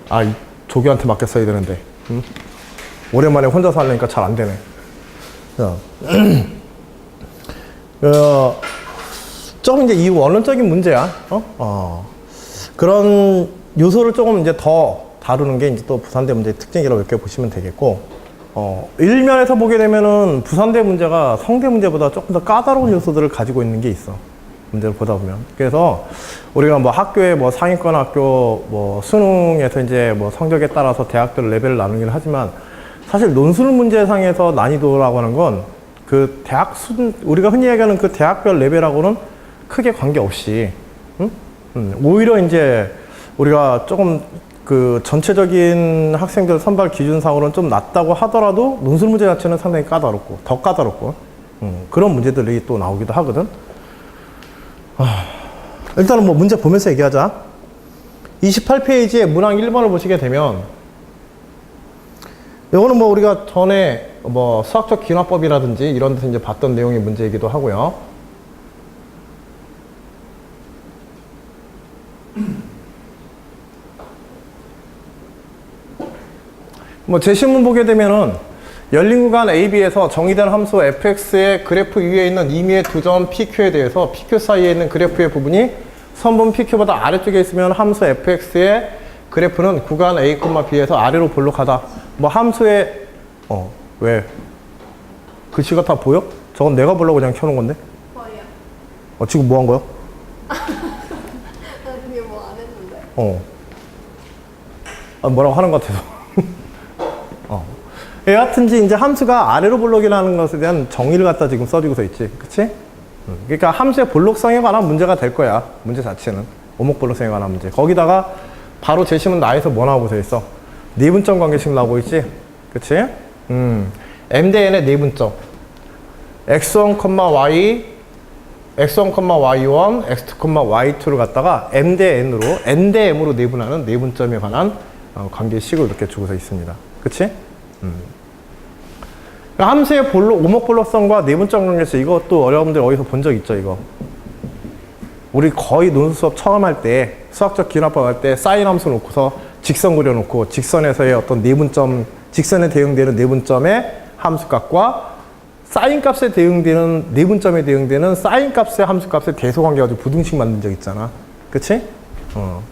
아, 조교한테 맡겼어야 되는데. 응? 오랜만에 혼자서 하려니까 잘 안 되네. 조금 이제 이 원론적인 문제야. 그런 요소를 조금 이제 더 다루는 게 이제 또 부산대 문제의 특징이라고 이렇게 보시면 되겠고, 일면에서 보게 되면은 부산대 문제가 성대 문제보다 조금 더 까다로운 요소들을 가지고 있는 게 있어. 문제를 보다 보면. 그래서 우리가 뭐 학교에 뭐 상위권 학교 뭐 수능에서 이제 뭐 성적에 따라서 대학들 레벨을 나누긴 하지만 사실 논술 문제상에서 난이도라고 하는 건 그 대학 우리가 흔히 얘기하는 그 대학별 레벨하고는 크게 관계없이, 오히려 이제 우리가 조금 그 전체적인 학생들 선발 기준상으로는 좀 낮다고 하더라도 논술 문제 자체는 상당히 까다롭고 더 까다롭고 그런 문제들이 또 나오기도 하거든. 일단은 뭐 문제 보면서 얘기하자. 28페이지에 문항 1번을 보시게 되면 이거는 뭐 우리가 전에 뭐 수학적 기납법이라든지 이런 데서 이제 봤던 내용의 문제이기도 하고요. 뭐 제시문 보게 되면은 열린 구간 AB에서 정의된 함수 fx의 그래프 위에 있는 임의의 두 점 PQ에 대해서 PQ 사이에 있는 그래프의 부분이 선분 PQ보다 아래쪽에 있으면 함수 fx의 그래프는 구간 A, B에서 아래로 볼록하다. 뭐 함수의 왜? 글씨가 다 보여? 저건 내가 보려고 그냥 켜놓은 건데? 뭐야? 지금 뭐 한 거야? 나 그게 뭐 안 했는데. 뭐라고 하는 것 같아서. 여하튼지 이제 함수가 아래로 볼록이라는 것에 대한 정의를 갖다 지금 써주고서 있지. 그치? 그러니까 함수의 볼록성에 관한 문제가 될 거야. 문제 자체는. 오목볼록성에 관한 문제. 거기다가 바로 제시문 나에서 뭐 나오고 있어? 네분점 관계식 나오고 있지? 그치? M 대 N의 네분점. x1, y, x1, y1, x2, y2를 갖다가 M 대 N으로, N 대 M으로 네분하는 네분점에 관한 관계식을 이렇게 주고서 있습니다. 그치? 함수의 오목볼록성과 네분점 관계식, 이것도 여러분들 어디서 본 적 있죠, 이거? 우리 거의 논술 수업 처음 할 때, 수학적 기납법 할 때 사인 함수 놓고서 직선 그려놓고 직선에서의 어떤 네분점, 직선에 대응되는 네분점의 함수값과 사인 값에 대응되는 네분점에 대응되는 사인 값의 함수값의 대소관계 가지고 부등식 만든 적 있잖아. 그치?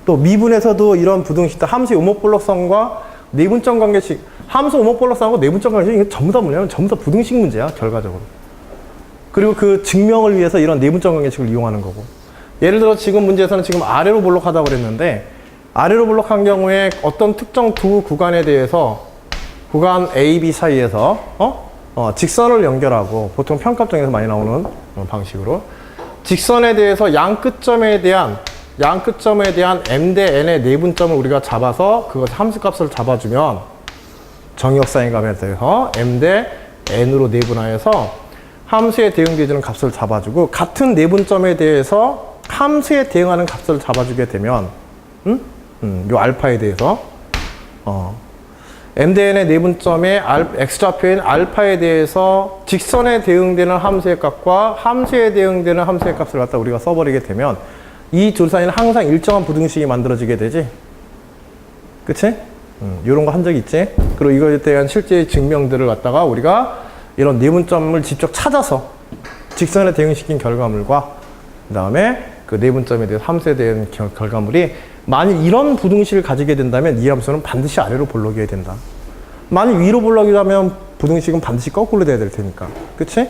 또 미분에서도 이런 부등식, 함수의 오목볼록성과 네분점 관계식, 함수 오목볼록성하고 네분점 관계식, 이게 전부 다 뭐냐면 전부 다 부등식 문제야, 결과적으로. 그리고 그 증명을 위해서 이런 네분점 관계식을 이용하는 거고. 예를 들어 지금 문제에서는 지금 아래로 볼록하다고 그랬는데, 아래로 볼록한 경우에 어떤 특정 두 구간에 대해서 구간 A, B 사이에서 직선을 연결하고, 보통 평가점에서 많이 나오는 방식으로 직선에 대해서 양 끝점에 대한 M 대 N의 네분점을 우리가 잡아서 그것 함수값을 잡아주면 정의역사인감에 대해서 M 대 N으로 네분하여서 함수에 대응되는 값을 잡아주고, 같은 네분점에 대해서 함수에 대응하는 값을 잡아주게 되면 요 알파에 대해서 M 대 N의 네분점의 X좌표인 알파에 대해서 직선에 대응되는 함수의 값과 함수에 대응되는 함수의 값을 갖다 우리가 써버리게 되면 이 둘 사이는 항상 일정한 부등식이 만들어지게 되지. 그치? 요런 거 한 적 있지? 그리고 이거에 대한 실제 증명들을 갖다가 우리가 이런 네분점을 직접 찾아서 직선에 대응시킨 결과물과 그 다음에 그 네분점에 대해서 함수에 대한 결과물이 만일 이런 부등식을 가지게 된다면 이 함수는 반드시 아래로 볼록이어야 된다. 만일 위로 볼록이라면 부등식은 반드시 거꾸로 돼야 될 테니까. 그치?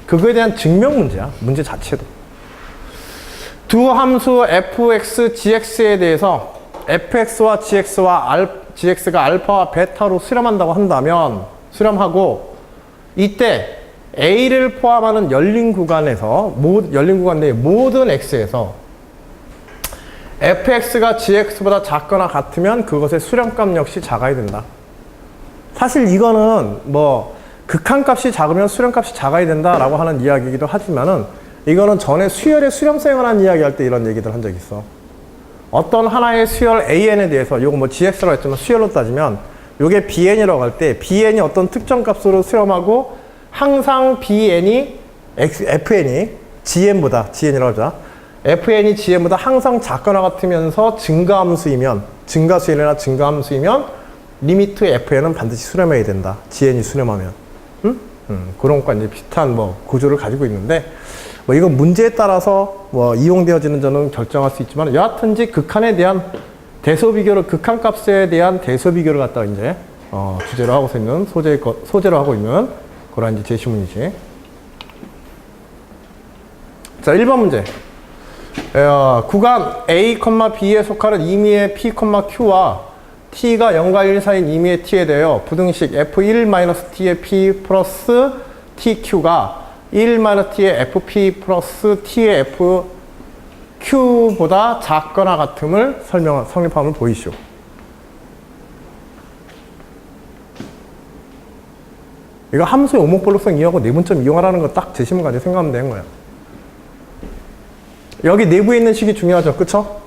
그거에 대한 증명 문제야. 문제 자체도. 두 함수 fx, gx에 대해서 fx와 gx가 알파와 베타로 수렴한다고 한다면, 수렴하고 이때 a를 포함하는 열린 구간 내의 모든 x에서 fx가 gx보다 작거나 같으면 그것의 수렴값 역시 작아야 된다. 사실 이거는 뭐 극한값이 작으면 수렴값이 작아야 된다라고 하는 이야기이기도 하지만은, 이거는 전에 수열의 수렴성에 관한 이야기할 때 이런 얘기들 한 적 있어. 어떤 하나의 수열 AN에 대해서, 요거 뭐 GX라고 했지만 수열로 따지면 요게 BN이라고 할 때 BN이 어떤 특정 값으로 수렴하고 항상 BN이 FN이 GN이라고 하자. fn이 gn보다 항상 작거나 같으면서 증가수이나 증가함수이면 리미트 fn은 반드시 수렴해야 된다. gn이 수렴하면. 그런 것과 이제 비슷한 뭐 구조를 가지고 있는데, 뭐 이건 문제에 따라서 뭐 이용되어지는 점은 결정할 수 있지만, 여하튼지 극한에 대한 극한값에 대한 대소 비교를 갖다가 이제 주제로 하고 있는 소재로 하고 있는 그런 이제 제시문이지. 자, 1번 문제. 구간 A, B에 속하는 임의의 P, Q와 T가 0과 1 사이인 임의의 T에 대하여 부등식 F1-T의 P 플러스 TQ가 1-T의 FP 플러스 T의 FQ보다 작거나 같음을 성립함을 보이시오. 이거 함수의 오목볼록성 이용하고 내분점 이용하라는 거 딱 제시문 가지고 생각하면 되는 거야. 여기 내부에 있는 식이 중요하죠. 그쵸?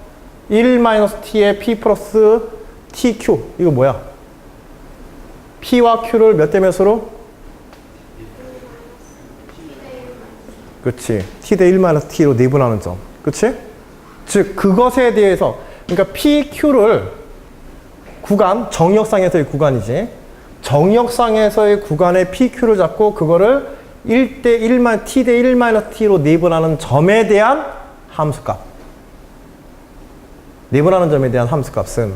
1-T의 P 플러스 TQ. 이거 뭐야? P와 Q를 몇 대 몇으로? 그치. T 대 1-T로 내분하는 점. 그치? 즉, 그것에 대해서, 그러니까 P, Q를 구간, 정역상에서의 구간이지. 정역상에서의 구간의 PQ를 잡고 그거를 1대 1만 T 대 1-T로 내분하는 점에 대한 함수값. 내분하는 점에 대한 함수값은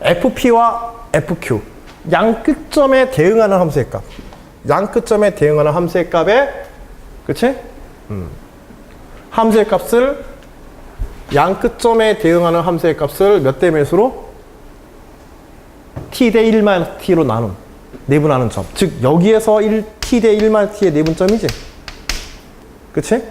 FP와 FQ, 양 끝점에 대응하는 함수의 값. 양 끝점에 대응하는 함수의 값에, 그치? 함수의 값을, 양 끝점에 대응하는 함수의 값을 몇 대 몇으로? T 대 1-T로 내분하는 점. 즉, 여기에서 T 대 1-T의 내분점이지. 그치?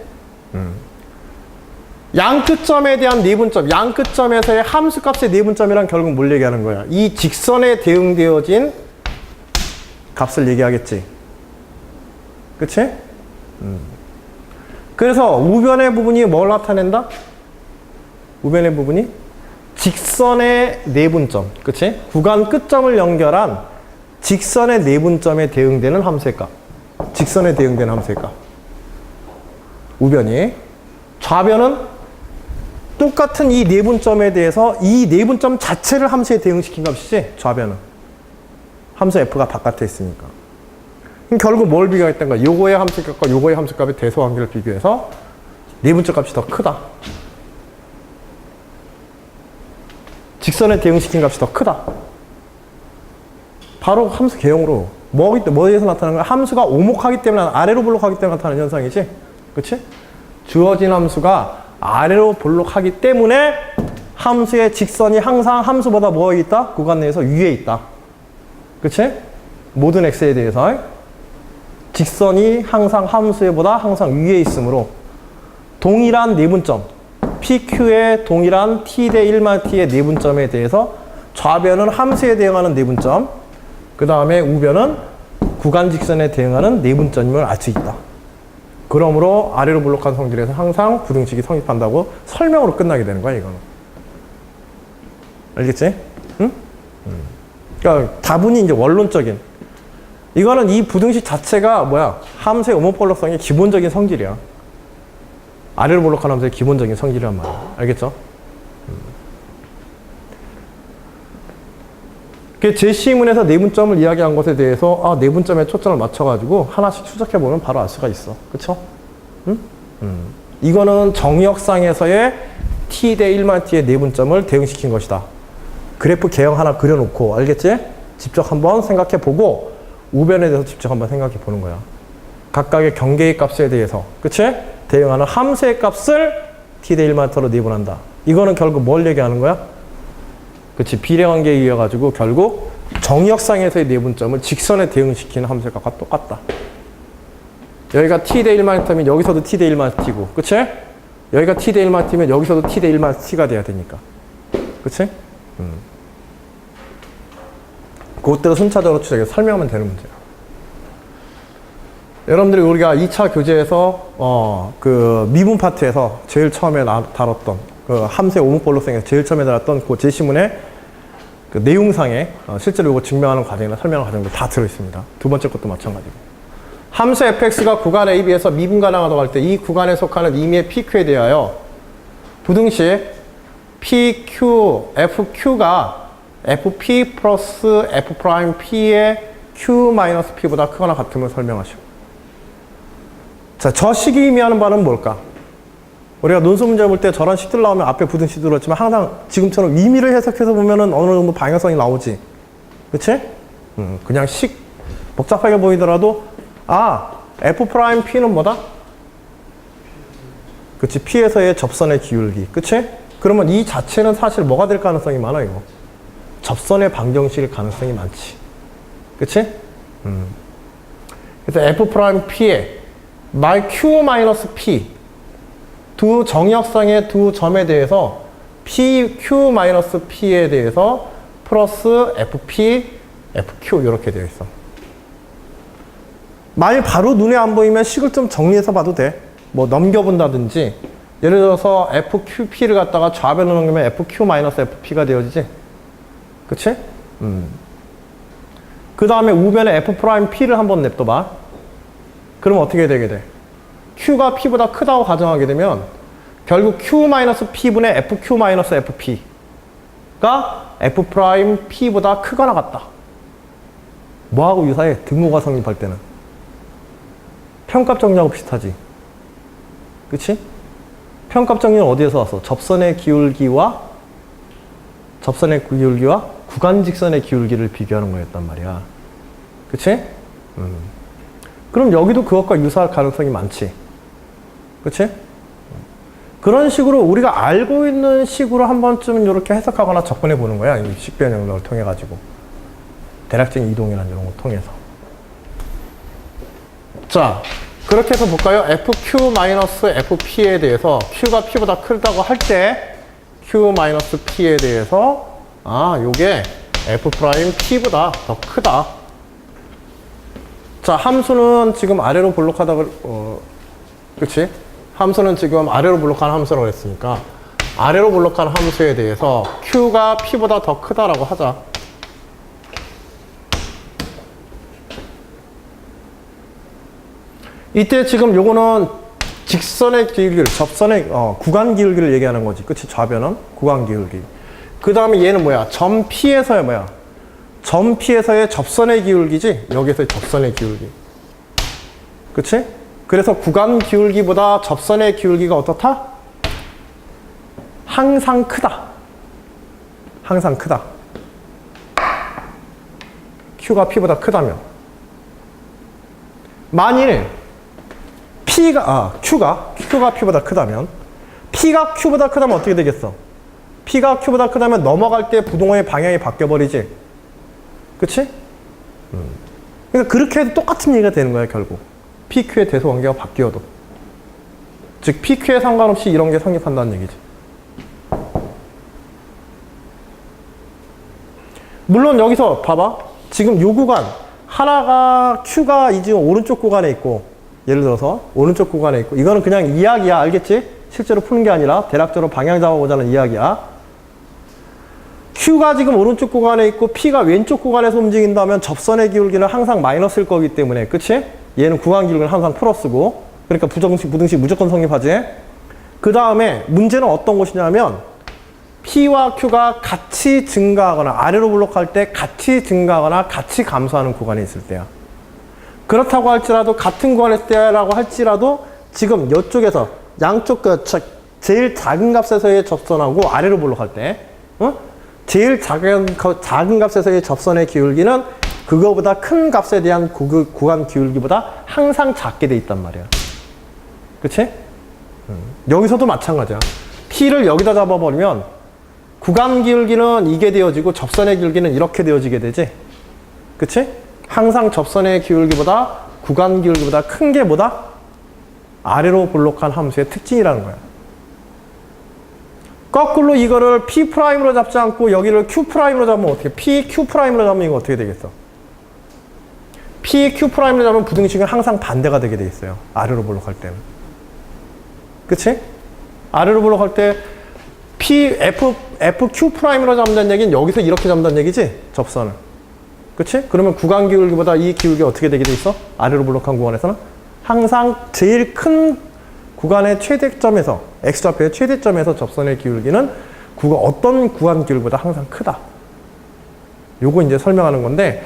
양 끝점에 대한 내분점, 양 끝점에서의 함수값의 내분점이란 결국 뭘 얘기하는 거야? 이 직선에 대응되어진 값을 얘기하겠지. 그치? 그래서 우변의 부분이 뭘 나타낸다? 우변의 부분이 직선의 내분점, 그치? 구간 끝점을 연결한 직선의 내분점에 대응되는 함수의 값. 직선에 대응되는 함수의 값. 우변이. 좌변은 똑같은 이 내분점에 대해서 이 내분점 자체를 함수에 대응시킨 값이지, 좌변은. 함수 f가 바깥에 있으니까. 그럼 결국 뭘 비교했던 거야? 요거의 함수값과 요거의 함수값의 대소 관계를 비교해서 내분점 값이 더 크다. 직선에 대응시킨 값이 더 크다. 바로 함수 개형으로 뭐에서 나타나는 거야? 함수가 오목하기 때문에, 아래로 볼록하기 때문에 나타나는 현상이지. 그치? 주어진 함수가 아래로 볼록하기 때문에 함수의 직선이 항상 함수보다 뭐에 있다? 구간 내에서 위에 있다. 그치? 모든 x에 대해서 직선이 항상 함수보다 항상 위에 있으므로 동일한 내분점, PQ의 동일한 T 대 1-T의 내분점에 대해서 좌변은 함수에 대응하는 내분점, 그 다음에 우변은 구간 직선에 대응하는 내분점임을 알 수 있다. 그러므로 아래로 볼록한 성질에서 항상 부등식이 성립한다고 설명으로 끝나게 되는 거야, 이거는. 알겠지? 응? 그러니까 다분히 이제 원론적인. 이거는 이 부등식 자체가 뭐야? 함수의 오목볼록성의 기본적인 성질이야. 아래로 볼록한 함수의 기본적인 성질이란 말이야. 알겠죠? 제시문에서 내분점을 이야기한 것에 대해서 내분점에 초점을 맞춰가지고 하나씩 추적해보면 바로 알 수가 있어. 그쵸? 이거는 정역상에서의 T 대 1-T의 내분점을 대응시킨 것이다. 그래프 개형 하나 그려놓고, 알겠지? 직접 한번 생각해보고 우변에 대해서 직접 한번 생각해보는 거야. 각각의 경계의 값에 대해서, 그치? 대응하는 함수의 값을 T 대 1-T로 내분한다. 이거는 결국 뭘 얘기하는 거야? 그치, 비례관계에 의해 가지고 결국 정역상에서의 내분점을 직선에 대응시키는 함수의 값과 똑같다. 여기가 T 대 1-T면 여기서도 T 대 1-T고, 그치? 여기가 T 대 1-T면 여기서도 T 대 1-T가 돼야 되니까. 그치? 그것대로 순차적으로 추적해서 설명하면 되는 문제야. 여러분들이 우리가 2차 교재에서 그 미분 파트에서 제일 처음에 다뤘던 그 함수의 오목볼록성에서 제일 처음에 다뤘던 그 제시문의 그 내용상에 실제로 이거 증명하는 과정이나 설명하는 과정도 다 들어있습니다. 두 번째 것도 마찬가지고. 함수 fx가 구간 AB에서 미분가능하다고 할 때 이 구간에 속하는 임의의 PQ에 대하여 부등식 PQ, FQ가 FP 플러스 F'P의 Q-P보다 크거나 같음을 설명하시오. 자, 저 식이 의미하는 바는 뭘까? 우리가 논술 문제 볼 때 저런 식들 나오면 앞에 부등식 들었지만 항상 지금처럼 의미를 해석해서 보면은 어느 정도 방향성이 나오지. 그치? 그냥 식, 복잡하게 보이더라도, 아, F'P는 뭐다? 그치? P에서의 접선의 기울기. 그치? 그러면 이 자체는 사실 뭐가 될 가능성이 많아, 이거? 접선의 방정식일 가능성이 많지. 그치? 그래서 F'P의 말 Q-P 두 정역상의 두 점에 대해서 PQ-P에 대해서 플러스 FP, FQ 이렇게 되어 있어. 만일 바로 눈에 안 보이면 식을 좀 정리해서 봐도 돼. 뭐 넘겨본다든지 예를 들어서 FQP를 갖다가 좌변으로 넘기면 FQ-FP가 되어지지. 그치? 그 다음에 우변에 F'P를 한번 냅둬봐. 그럼 어떻게 되게 돼? Q가 P보다 크다고 가정하게 되면 결국 Q-P분의 FQ-FP가 F'P보다 크거나 같다. 뭐하고 유사해? 등호가 성립할 때는. 평값 정리하고 비슷하지. 그치? 평값 정리는 어디에서 왔어? 접선의 기울기와 구간 직선의 기울기를 비교하는 거였단 말이야. 그치? 그럼 여기도 그것과 유사할 가능성이 많지. 그치? 그런 식으로 우리가 알고 있는 식으로 한 번쯤 이렇게 해석하거나 접근해 보는 거야. 이 식변 영역을 통해 가지고. 대략적인 이동이라는 이런 걸 통해서. 자, 그렇게 해서 볼까요? FQ-FP에 대해서 Q가 P보다 크다고 할 때 Q-P에 대해서 요게 F'P보다 더 크다. 자, 함수는 지금 아래로 볼록하다고, 그치? 함수는 지금 아래로 볼록한 함수라고 했으니까, 아래로 볼록한 함수에 대해서 Q가 P보다 더 크다라고 하자. 이때 지금 요거는 직선의 기울기를, 접선의, 구간 기울기를 얘기하는 거지. 그치? 좌변은 구간 기울기. 그 다음에 얘는 뭐야? 점 P에서의 뭐야? 점 P에서의 접선의 기울기지? 여기서의 접선의 기울기. 그치? 그래서 구간 기울기보다 접선의 기울기가 어떻다? 항상 크다. 항상 크다. Q가 P보다 크다면. 만일 Q가 P보다 크다면, P가 Q보다 크다면 어떻게 되겠어? P가 Q보다 크다면 넘어갈 때 부동호의 방향이 바뀌어버리지. 그치? 그러니까 그렇게 해도 똑같은 얘기가 되는 거야, 결국. PQ의 대소관계가 바뀌어도. 즉, PQ에 상관없이 이런 게 성립한다는 얘기지. 물론 여기서 봐봐. 지금 요 구간, 하나가 Q가 이 지금 오른쪽 구간에 있고, 예를 들어서 오른쪽 구간에 있고, 이거는 그냥 이야기야. 알겠지? 실제로 푸는 게 아니라 대략적으로 방향 잡아보자는 이야기야. Q가 지금 오른쪽 구간에 있고 P가 왼쪽 구간에서 움직인다면 접선의 기울기는 항상 마이너스일 거기 때문에, 그치? 얘는 구간 기울기는 항상 플러스고, 그러니까 부등식 무조건 성립하지. 그 다음에 문제는 어떤 것이냐면 P와 Q가 같이 증가하거나 아래로 블록할 때 같이 증가하거나 같이 감소하는 구간에 있을 때야. 그렇다고 할지라도 같은 구간에 있을 때라고 할지라도 지금 이쪽에서 양쪽 제일 작은 값에서의 접선하고 아래로 블록할 때, 제일 작은 값에서의 접선의 기울기는 그거보다 큰 값에 대한 구간 기울기보다 항상 작게 돼 있단 말이야. 그치? 여기서도 마찬가지야. P를 여기다 잡아버리면 구간 기울기는 이게 되어지고 접선의 기울기는 이렇게 되어지게 되지. 그치? 항상 접선의 기울기보다 구간 기울기보다 큰 게 뭐다? 아래로 볼록한 함수의 특징이라는 거야. 거꾸로 이거를 P'로 잡지 않고 여기를 Q'로 잡으면 어떻게? PQ'로 잡으면 이거 어떻게 되겠어? PQ'로 잡으면 부등식은 항상 반대가 되게 돼 있어요. 아래로 볼록할 때는. 그치? 아래로 볼록할 때 FQ'로 잡는다는 얘기는 여기서 이렇게 잡는다는 얘기지? 접선을. 그치? 그러면 구간 기울기보다 이 기울기 어떻게 되게 돼 있어? 아래로 블록한 구간에서는 항상 제일 큰 구간의 최대점에서 x좌표의 최대점에서 접선의 기울기는 어떤 구간 기울기보다 항상 크다. 요거 이제 설명하는 건데,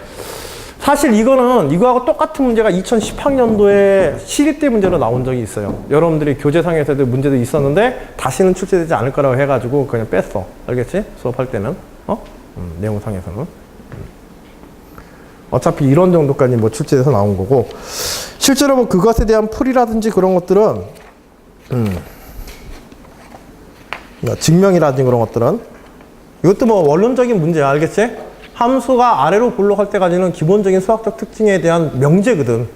사실 이거는 이거하고 똑같은 문제가 2010학년도에 시립대 문제로 나온 적이 있어요. 여러분들이 교재상에서도 문제도 있었는데 다시는 출제되지 않을 거라고 해가지고 그냥 뺐어. 알겠지? 수업할 때는 내용상에서는 어차피 이런 정도까지 뭐 출제돼서 나온 거고, 실제로 뭐 그것에 대한 풀이라든지 그런 것들은 증명이라든지 그런 것들은 이것도 뭐 원론적인 문제야. 알겠지? 함수가 아래로 블록할 때까지는 기본적인 수학적 특징에 대한 명제거든.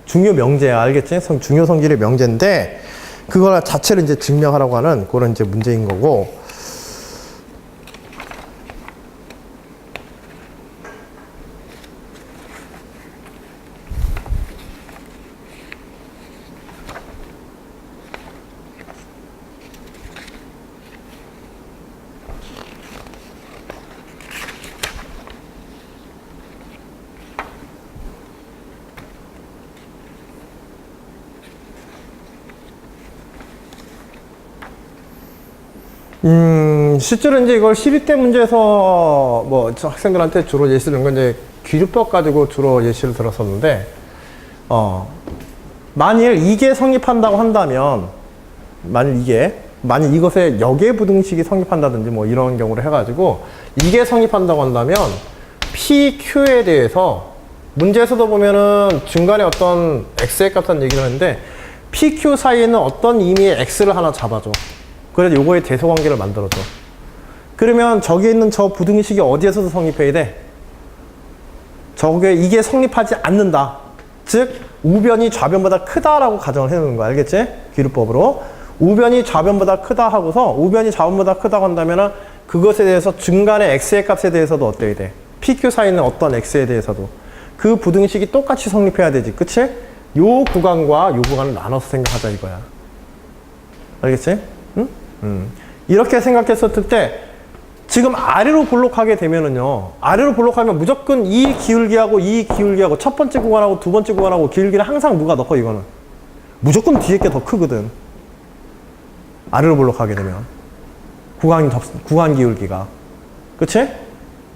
중요 명제야. 알겠지? 중요 성질의 명제인데 그거 자체를 이제 증명하라고 하는 그런 이제 문제인 거고, 실제로 이제 이걸 시립대 문제에서 뭐 학생들한테 주로 예시를 든 건 이제 귀주법 가지고 주로 예시를 들었었는데, 만일 이게 성립한다고 한다면, 만일 이것에 역의 부등식이 성립한다든지 뭐 이런 경우를 해가지고 이게 성립한다고 한다면 PQ에 대해서 문제에서도 보면은 중간에 어떤 X의 값이라는 얘기를 하는데 PQ 사이에는 어떤 의미의 X를 하나 잡아줘. 그래서 요거의 대소관계를 만들어줘. 그러면 저기에 있는 저 부등식이 어디에서도 성립해야 돼? 이게 성립하지 않는다. 즉 우변이 좌변보다 크다라고 가정을 해놓는 거야. 알겠지? 기루법으로. 우변이 좌변보다 크다 하고서 우변이 좌변보다 크다고 한다면은 그것에 대해서 중간에 x의 값에 대해서도 어때야 돼? PQ 사이에 있는 어떤 x에 대해서도 그 부등식이 똑같이 성립해야 되지. 그치? 요 구간과 요 구간을 나눠서 생각하자 이거야. 알겠지? 응? 이렇게 생각했었을 때 지금 아래로 블록하게 되면은요, 아래로 블록하면 무조건 이 기울기하고 첫 번째 구간하고 두 번째 구간하고 기울기는 항상 누가 넣고 이거는 무조건 뒤에 게 더 크거든. 아래로 블록하게 되면 구간 기울기가, 그치?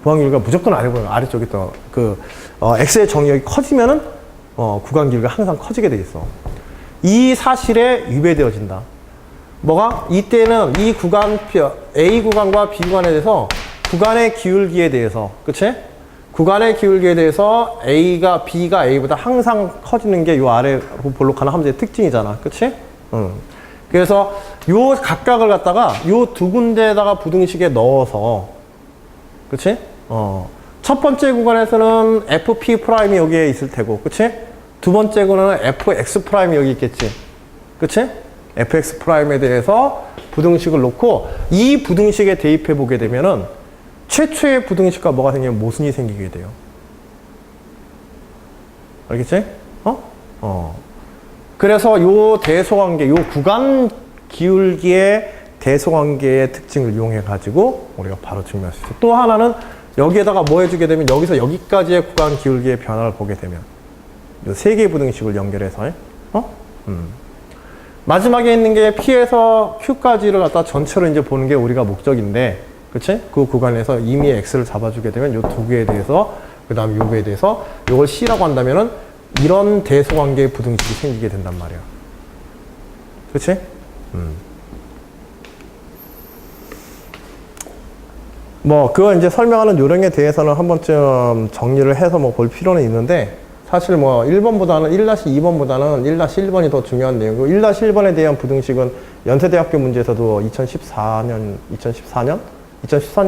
구간 기울기가 무조건 아래쪽이 더 x의 정의역이 커지면은 구간 기울기가 항상 커지게 돼 있어. 이 사실에 위배되어진다. 뭐가? 이때는 이 구간, A 구간과 B 구간에 대해서 구간의 기울기에 대해서, 그치? 구간의 기울기에 대해서 B가 A보다 항상 커지는 게 요 아래 볼록하는 함수의 특징이잖아. 그치? 그래서 요 각각을 갖다가 요 두 군데에다가 부등식에 넣어서, 그치? 첫 번째 구간에서는 FP' 여기에 있을 테고, 그치? 두 번째 구간은 FX' 여기 있겠지. 그치? fx'에 대해서 부등식을 놓고 이 부등식에 대입해 보게 되면은 최초의 부등식과 뭐가 생기면 모순이 생기게 돼요. 알겠지? 그래서 요 대소관계, 요 구간 기울기의 대소관계의 특징을 이용해 가지고 우리가 바로 증명할 수 있어요. 또 하나는 여기에다가 뭐 해주게 되면 여기서 여기까지의 구간 기울기의 변화를 보게 되면 요 세 개의 부등식을 연결해서 마지막에 있는 게 P에서 Q까지를 갖다 전체로 이제 보는 게 우리가 목적인데, 그치? 그 구간에서 이미 X를 잡아주게 되면 요 두 개에 대해서, 그 다음 요거에 대해서 요걸 C라고 한다면은 이런 대소관계의 부등식이 생기게 된단 말이야. 그치? 뭐, 그거 이제 설명하는 요령에 대해서는 한 번쯤 정리를 해서 뭐 볼 필요는 있는데, 사실 뭐 1번보다는 1-2번보다는 1-1번이 더 중요한 내용이고 1-1번에 대한 부등식은 연세대학교 문제에서도 2014년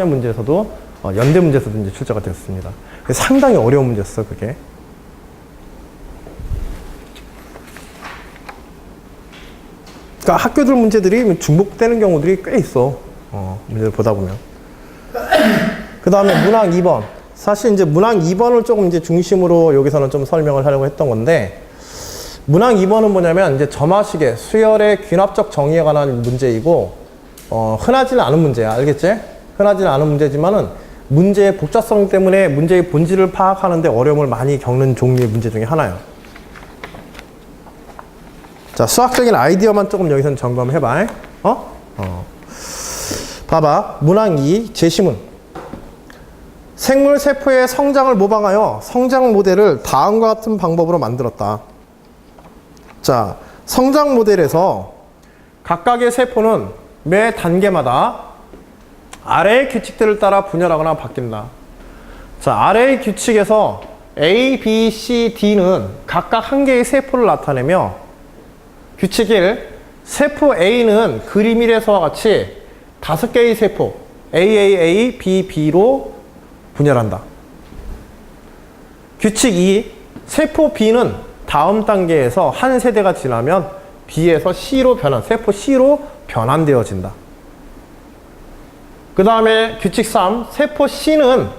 문제에서도 연대 문제에서도 이제 출제가 됐습니다. 상당히 어려운 문제였어, 그게. 그러니까 학교들 문제들이 중복되는 경우들이 꽤 있어. 문제를 보다 보면. 그 다음에 문항 2번. 사실 이제 문항 2번을 조금 이제 중심으로 여기서는 좀 설명을 하려고 했던 건데, 문항 2번은 뭐냐면 이제 점화식의 수열의 귀납적 정의에 관한 문제이고, 흔하지는 않은 문제야. 알겠지? 흔하지는 않은 문제지만은 문제의 복잡성 때문에 문제의 본질을 파악하는데 어려움을 많이 겪는 종류의 문제 중에 하나예요. 자, 수학적인 아이디어만 조금 여기서는 점검해봐. 봐봐. 문항 2, 제시문. 생물 세포의 성장을 모방하여 성장 모델을 다음과 같은 방법으로 만들었다. 자, 성장 모델에서 각각의 세포는 매 단계마다 아래의 규칙들을 따라 분열하거나 바뀐다. 자, 아래의 규칙에서 A, B, C, D는 각각 한 개의 세포를 나타내며 규칙 1, 세포 A는 그림 1에서와 같이 5개의 세포 A, B, B로 분열한다. 규칙 2, 세포 B는 다음 단계에서 한 세대가 지나면 B에서 C로 세포 C로 변환되어진다. 그 다음에 규칙 3, 세포 C는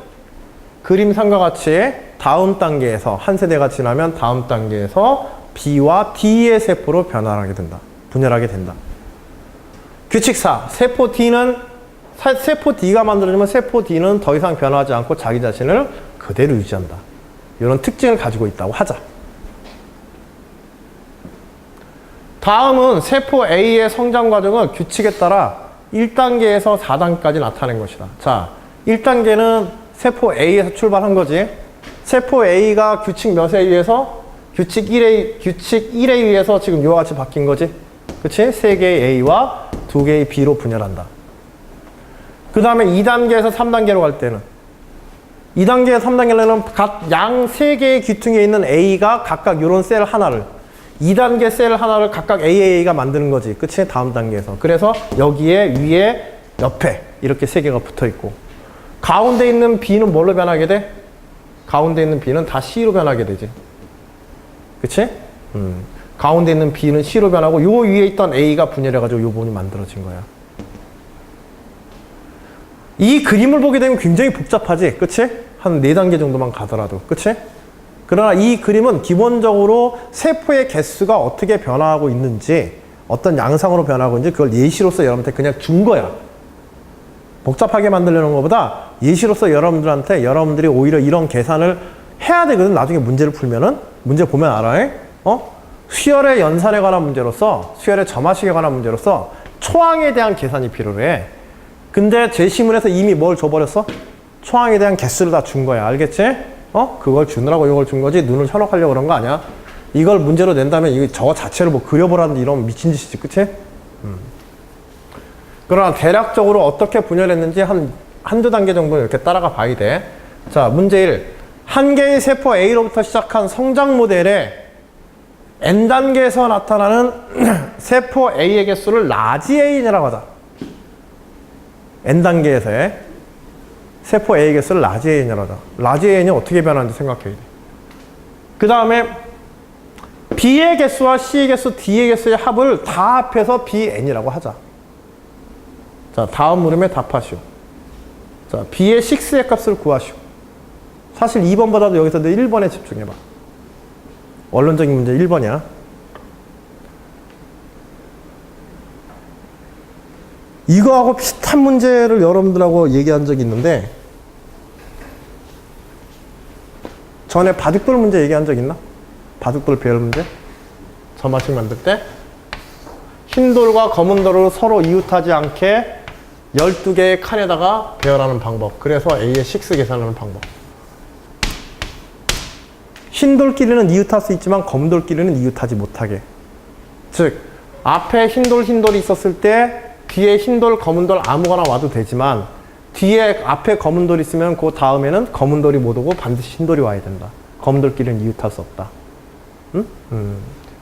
그림상과 같이 다음 단계에서 한 세대가 지나면 다음 단계에서 B와 D의 세포로 분열하게 된다. 규칙 4, 세포 D가 만들어지면 세포 D는 더 이상 변하지 않고 자기 자신을 그대로 유지한다. 이런 특징을 가지고 있다고 하자. 다음은 세포 A의 성장 과정은 규칙에 따라 1단계에서 4단계까지 나타낸 것이다. 자, 1단계는 세포 A에서 출발한 거지. 세포 A가 규칙 몇에 의해서? 규칙 1에 의해서 지금 이와 같이 바뀐 거지. 그치? 3개의 A와 2개의 B로 분열한다. 그 다음에 2단계에서 3단계로 갈 때는 2단계, 3단계는 양 3개의 귀퉁이에 있는 A가 각각 이런 셀 하나를 2단계 셀 하나를 각각 AA가 만드는 거지. 그치? 다음 단계에서. 그래서 여기에 위에 옆에 이렇게 3개가 붙어 있고 가운데 있는 B는 뭘로 변하게 돼? 가운데 있는 B는 다 C로 변하게 되지. 그치? 가운데 있는 B는 C로 변하고 요 위에 있던 A가 분열해가지고 요 부분이 만들어진 거야. 이 그림을 보게 되면 굉장히 복잡하지? 그치? 한 4단계 정도만 가더라도. 그치? 그러나 이 그림은 기본적으로 세포의 개수가 어떻게 변화하고 있는지 어떤 양상으로 변화하고 있는지 그걸 예시로서 여러분한테 그냥 준 거야. 복잡하게 만들려는 것보다 예시로서 여러분들이 오히려 이런 계산을 해야 되거든. 나중에 문제를 풀면은 문제 보면 알아. 수열의 연산에 관한 문제로서 수열의 점화식에 관한 문제로서 초항에 대한 계산이 필요해. 근데 제시문에서 이미 뭘 줘버렸어? 초항에 대한 개수를 다 준 거야. 알겠지? 그걸 주느라고 이걸 준 거지 눈을 현혹하려고 그런 거 아니야. 이걸 문제로 낸다면 이거 저거 자체를 뭐 그려보라는데 이러면 미친 짓이지. 그치? 그러나 대략적으로 어떻게 분열했는지 한두 단계 정도는 이렇게 따라가 봐야 돼. 자, 문제 1. 한 개의 세포 A로부터 시작한 성장 모델에 N단계에서 나타나는 세포 A의 개수를 라지 A라고 하자. N단계에서의 세포 A의 개수를 라지 A라고 하자. 라지 A는 어떻게 변하는지 생각해야 돼. 그 다음에 B의 개수와 C의 개수, D의 개수의 합을 다 합해서 BN이라고 하자. 자, 다음 물음에 답하시오. 자, B의 6의 값을 구하시오. 사실 2번보다도 여기서 1번에 집중해봐. 원론적인 문제 1번이야. 이거하고 비슷한 문제를 여러분들하고 얘기한 적이 있는데 전에 바둑돌 문제 얘기한 적 있나? 바둑돌 배열 문제? 점화식 만들 때 흰 돌과 검은 돌을 서로 이웃하지 않게 12개의 칸에다가 배열하는 방법. 그래서 A의 6 계산하는 방법. 흰 돌끼리는 이웃할 수 있지만 검은 돌끼리는 이웃하지 못하게. 즉 앞에 흰 돌이 있었을 때 뒤에 흰 돌, 검은 돌 아무거나 와도 되지만 뒤에 앞에 검은 돌이 있으면 그 다음에는 검은 돌이 못 오고 반드시 흰 돌이 와야 된다. 검은 돌끼리는 이웃할 수 없다.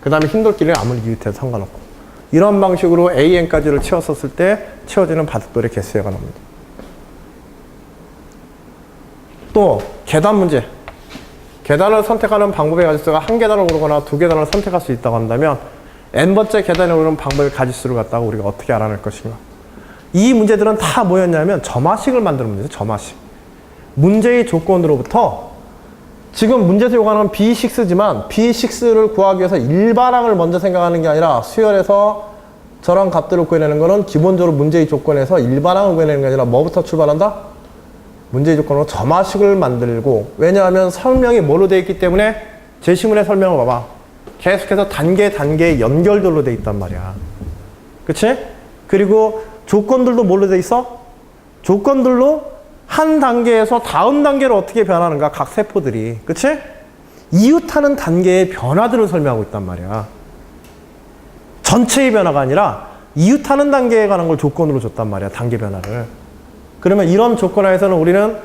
그 다음에 흰 돌끼리는 아무리 이웃해도 상관없고. 이런 방식으로 AN까지를 채웠었을 때 채워지는 바둑돌의 개수에 관한 문제. 또 계단 문제. 계단을 선택하는 방법의 가짓수가 한 계단을 오르거나 두 계단을 선택할 수 있다고 한다면 n번째 계단에 오르는 방법의 가짓수를 갖다가 우리가 어떻게 알아낼 것인가. 이 문제들은 다 뭐였냐면 점화식을 만드는 문제죠. 점화식. 문제의 조건으로부터 지금 문제에서 요구하는 B6지만 B6를 구하기 위해서 일반항을 먼저 생각하는 게 아니라 수열에서 저런 값들을 구해내는 거는 기본적으로 문제의 조건에서 일반항을 구해내는 게 아니라 뭐부터 출발한다? 문제의 조건으로 점화식을 만들고, 왜냐하면 설명이 뭐로 되어 있기 때문에 제시문의 설명을 봐봐. 계속해서 단계 연결들로 되어 있단 말이야. 그치? 그리고 조건들도 뭘로 되어 있어? 조건들로 한 단계에서 다음 단계로 어떻게 변하는가, 각 세포들이. 그치? 이웃하는 단계의 변화들을 설명하고 있단 말이야. 전체의 변화가 아니라 이웃하는 단계에 관한 걸 조건으로 줬단 말이야, 단계 변화를. 그러면 이런 조건 하에서는 우리는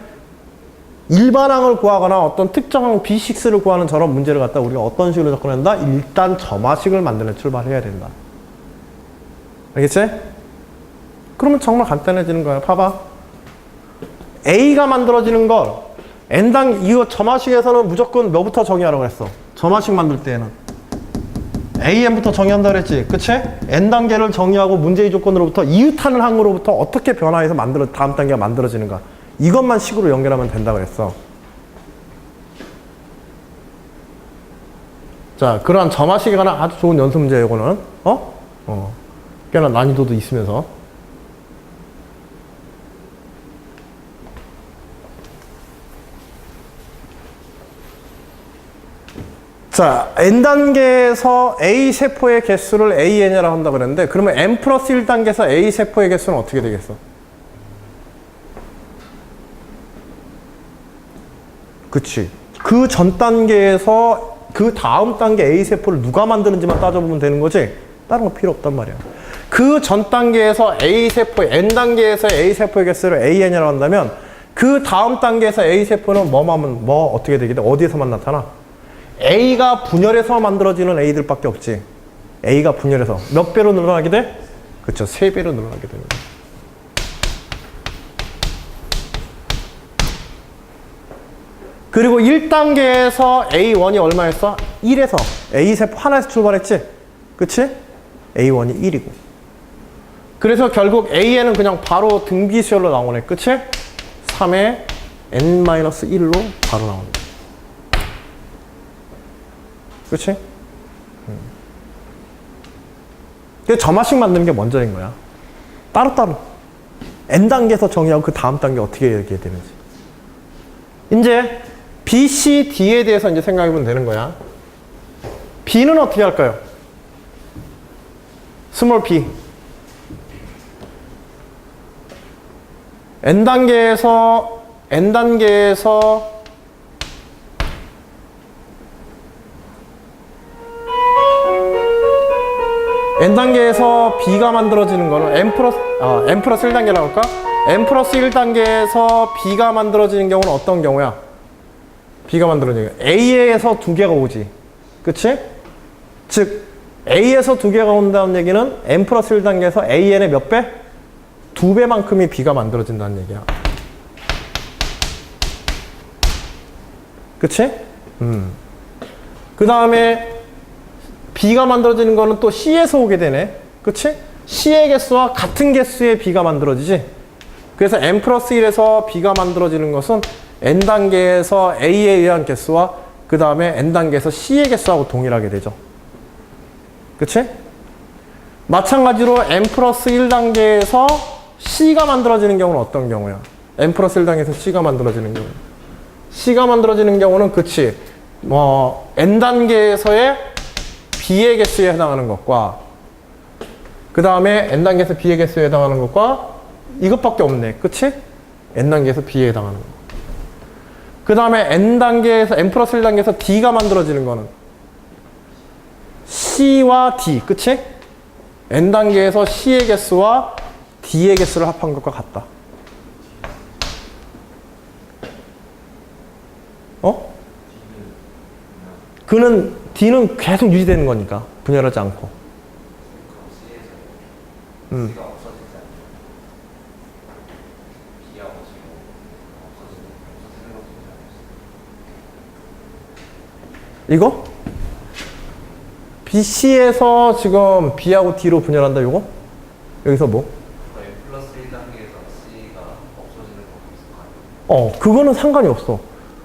일반항을 구하거나 어떤 특정항 B6를 구하는 저런 문제를 갖다 우리가 어떤 식으로 접근한다? 일단 점화식을 만드는 출발해야 된다. 알겠지? 그러면 정말 간단해지는 거야. 봐봐. A가 만들어지는 걸 N당, 이거 점화식에서는 무조건 뭐부터 정의하라고 했어? 점화식 만들 때에는 AN부터 정의한다 그랬지. 그치? N단계를 정의하고 문제의 조건으로부터 이웃하는 항으로부터 어떻게 변화해서 다음 단계가 만들어지는가. 이것만 식으로 연결하면 된다고 그랬어. 자, 그러한 점화식에 관한 아주 좋은 연습 문제예요, 이거는. 꽤나 난이도도 있으면서. 자, N단계에서 A세포의 개수를 AN이라고 한다고 그랬는데, 그러면 N 플러스 1단계에서 A세포의 개수는 어떻게 되겠어? 그치. 그 전 단계에서 그 다음 단계 A세포를 누가 만드는지만 따져보면 되는 거지? 다른 거 필요 없단 말이야. 그 전 단계에서 N단계에서 A세포의 개수를 AN이라고 한다면, 그 다음 단계에서 A세포는 어떻게 되게 돼? 어디에서만 나타나? A가 분열해서 만들어지는 A들밖에 없지. A가 분열해서 몇 배로 늘어나게 돼? 그쵸, 3배로 늘어나게 되는 거야. 그리고 1단계에서 A1이 얼마였어? 1에서 A세포 하나에서 출발했지? 그치? A1이 1이고. 그래서 결국 A에는 그냥 바로 등비수열로 나오네. 그치? 3에 N-1로 바로 나오네. 그치? 그 점화식 만드는 게 먼저인 거야. 따로따로. N단계에서 정의하고 그 다음 단계 어떻게 얘기해야 되는지. 이제 B, C, D에 대해서 이제 생각해보면 되는 거야. B는 어떻게 할까요? 스몰 b. N단계에서 B가 만들어지는 거는 N 플러스 1단계라고 할까? N 플러스 1단계에서 B가 만들어지는 경우는 어떤 경우야? B가 만들어지는 경우. A에서 2개가 오지. 그치? 즉, A에서 2개가 온다는 얘기는 N 플러스 1단계에서 AN의 몇 배? 2배만큼이 B가 만들어진다는 얘기야. 그치? 그 다음에 B가 만들어지는 거는 또 C에서 오게 되네. 그치? C의 개수와 같은 개수의 B가 만들어지지. 그래서 N 플러스 1에서 B가 만들어지는 것은 N단계에서 A에 의한 개수와 그 다음에 N단계에서 C의 개수하고 동일하게 되죠. 그치? 마찬가지로 N 플러스 1단계에서 C가 만들어지는 경우는 어떤 경우야? N 플러스 1단계에서 C가 만들어지는 경우. C가 만들어지는 경우는 그치. N단계에서의 B의 개수에 해당하는 것과 그 다음에 N단계에서 B의 개수에 해당하는 것과 이것밖에 없네. 그치? N단계에서 B에 해당하는 거. 그 다음에 N단계에서, N 플러스 1단계에서 D가 만들어지는 거는 C와 D. 그치? N단계에서 C의 개수와 D의 개수를 합한 것과 같다. D는 계속 유지되는 거니까. 분열하지 않고. 이거? BC에서 지금 B하고 D로 분열한다, 요거? 여기서 뭐? N 플러스 1단계에서 C가 없어지는 거 비슷하죠? 그거는 상관이 없어.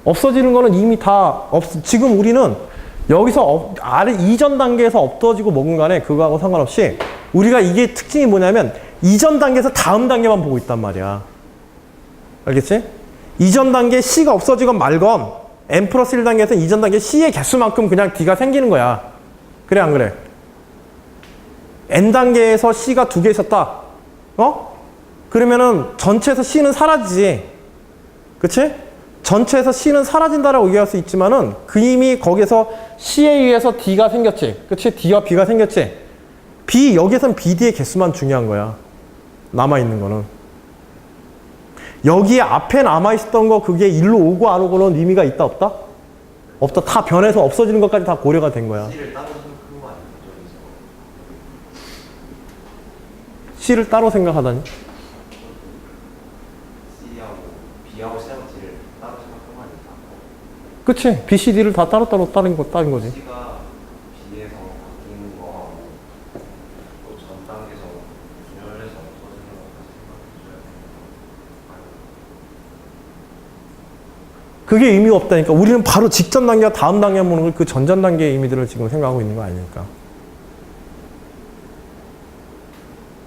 없어지는 거는 이미 다 지금 우리는 여기서 아래 이전 단계에서 없어지고 뭐건 간에 그거하고 상관없이 우리가 이게 특징이 뭐냐면 이전 단계에서 다음 단계만 보고 있단 말이야. 알겠지? 이전 단계 C가 없어지건 말건 n 플러스 1단계에서 이전 단계 C의 개수만큼 그냥 D가 생기는 거야. 그래 안 그래? n 단계에서 C가 2개 있었다. 그러면은 전체에서 C는 사라지지. 그치? 전체에서 C는 사라진다라고 얘기할 수 있지만은 그 이미 거기서 C에 의해서 D가 생겼지. 그치? D와 B가 생겼지. B, 여기에선 BD의 개수만 중요한 거야. 남아있는 거는. 여기에 앞에 남아있었던 거 그게 일로 오고 안 오고는 의미가 있다 없다? 없다. 다 변해서 없어지는 것까지 다 고려가 된 거야. C를 따로 생각한 거 아니에요? C를 따로 생각하다니? C하고 B하고 C하고 D를 따로 생각한 거 아니에요? 그치? B, C, D를 다 따로따로 따른 거지. C가 B에서 바뀌는 거하고 또 전 단계에서 분열해서 없어지는 것까지 생각해줘야 되는 거 아니에요? 그게 의미가 없다니까. 우리는 바로 직전 단계와 다음 단계 보는 걸 그 전전 단계의 의미들을 지금 생각하고 있는 거 아닙니까?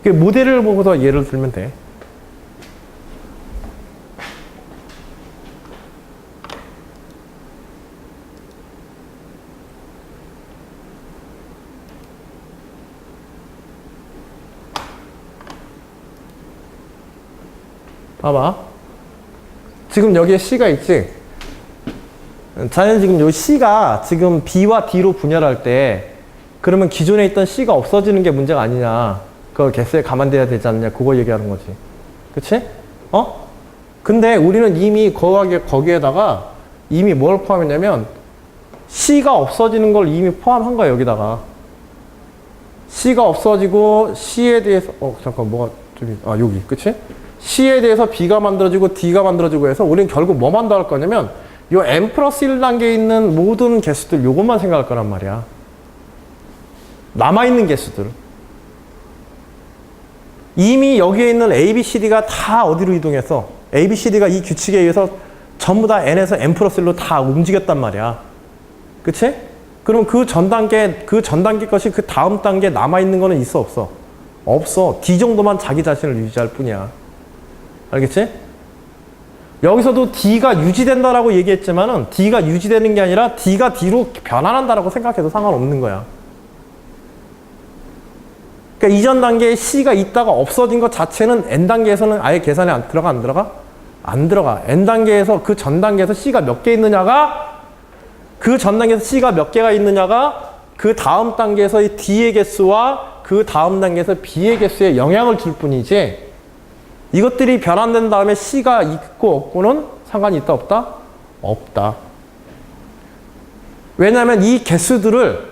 그 모델을 보고서 예를 들면 돼. 봐봐. 지금 여기에 C가 있지? 자연 지금 요 C가 지금 B와 D로 분열할 때 그러면 기존에 있던 C가 없어지는 게 문제가 아니냐. 그걸 개수에 감안돼야 되지 않느냐. 그거 얘기하는 거지. 그치? 근데 우리는 이미 거기에다가 이미 뭘 포함했냐면 C가 없어지는 걸 이미 포함한 거야, 여기다가. C가 없어지고 C에 대해서, 잠깐, 뭐가 좀, 여기. 그치? C에 대해서 B가 만들어지고 D가 만들어지고 해서 우리는 결국 뭐만 더할 거냐면 요 n 플러스 1단계에 있는 모든 개수들 요것만 생각할 거란 말이야. 남아있는 개수들. 이미 여기에 있는 A, B, C, D가 다 어디로 이동해서 A, B, C, D가 이 규칙에 의해서 전부 다 N에서 n 플러스 1로 다 움직였단 말이야. 그치? 그럼 그 전 단계 것이 그 다음 단계에 남아있는 거는 있어 없어? 없어. D 정도만 자기 자신을 유지할 뿐이야. 알겠지? 여기서도 D가 유지된다라고 얘기했지만은 D가 유지되는 게 아니라 D가 D로 변환한다라고 생각해도 상관없는 거야. 그러니까 이전 단계에 C가 있다가 없어진 것 자체는 N 단계에서는 아예 계산에 안 들어가? 안 들어가. N 단계에서 그 전 단계에서 C가 몇 개 있느냐가 그 전 단계에서 C가 몇 개가 있느냐가 그 다음 단계에서의 D의 개수와 그 다음 단계에서 B의 개수에 영향을 줄 뿐이지 이것들이 변환된 다음에 C가 있고 없고는 상관이 있다 없다? 없다. 왜냐하면 이 개수들을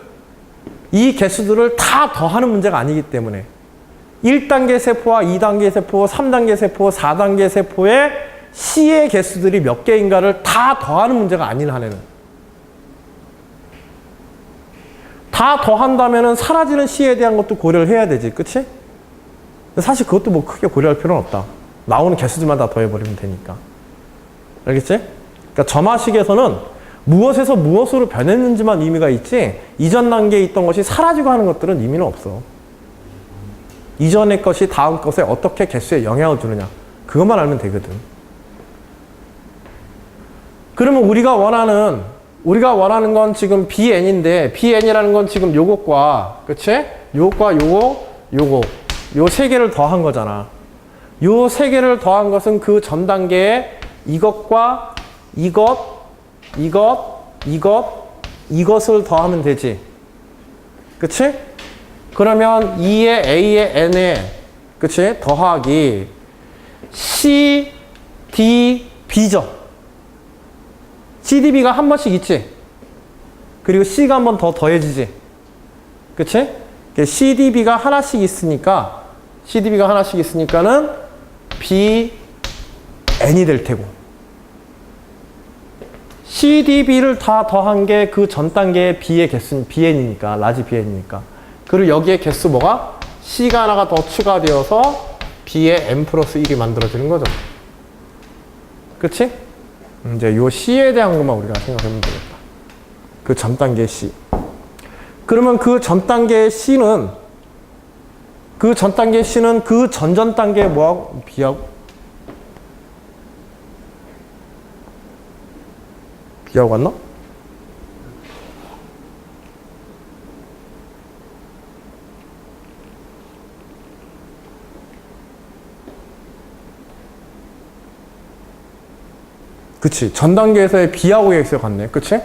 다 더하는 문제가 아니기 때문에 1단계 세포와 2단계 세포, 3단계 세포, 4단계 세포의 C의 개수들이 몇 개인가를 다 더하는 문제가 아닌 한에는 다 더한다면은 사라지는 C에 대한 것도 고려를 해야 되지. 그치? 사실 그것도 뭐 크게 고려할 필요는 없다. 나오는 개수들만 다 더해버리면 되니까. 알겠지? 그러니까 점화식에서는 무엇에서 무엇으로 변했는지만 의미가 있지 이전 단계에 있던 것이 사라지고 하는 것들은 의미는 없어. 이전의 것이 다음 것에 어떻게 개수에 영향을 주느냐. 그것만 알면 되거든. 그러면 우리가 원하는 건 지금 BN인데 BN이라는 건 지금 요것과 그치? 요것과 요거 요 세 개를 더한 거잖아. 요 세 개를 더한 것은 그 전 단계에 이것과 이것을 더하면 되지. 그치? 그러면 2의 A의 N에 그치? 더하기 C, D, B죠. C, D, B가 한 번씩 있지. 그리고 C가 한 번 더 더해지지. 그치? CDB가 하나씩 있으니까 는 BN이 될 테고 CDB를 다 더한 게 그 전 단계의 B의 개수는 BN이니까 라지 BN이니까 그리고 여기에 개수 뭐가? C가 하나가 더 추가되어서 B의 N 플러스 1이 만들어지는 거죠. 그치? 이제 요 C에 대한 것만 우리가 생각하면 되겠다. 그 전 단계의 C. 그러면 그 전 단계의 C는 그 전전 단계에 뭐하고 B하고 B하고 같나? 그치. 전 단계에서의 B하고 X가 같네. 그치?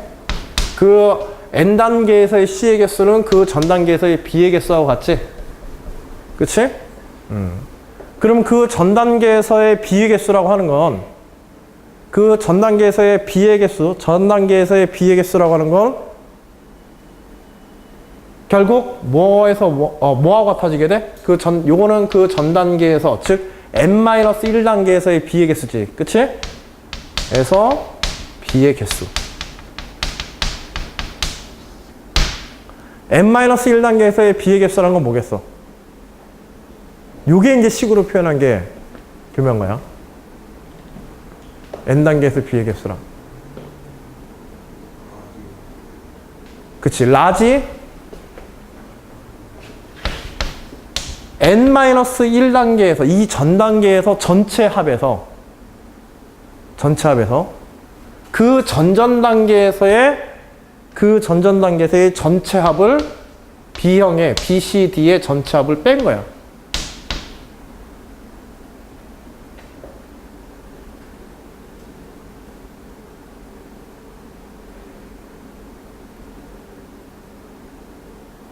그 N단계에서의 C의 개수는 그 전 단계에서의 B의 개수하고 같지? 그치? 그럼 그 전 단계에서의 B의 개수라고 하는 건 그 전 단계에서의 B의 개수, 전 단계에서의 B의 개수라고 하는 건 결국 뭐하고 같아지게 돼? 요거는 그 전 단계에서, 즉 N-1단계에서의 B의 개수지. 그치? 그래서 B의 개수. N-1단계에서의 B의 개수라는 건 뭐겠어? 요게 이제 식으로 표현한 게 교묘한 거야. N단계에서 B의 개수랑. 그치. 라지 N-1단계에서, 이 전 단계에서 전체 합에서 그 전전 단계에서의 전체 합을 B형의 BCD의 전체 합을 뺀 거야.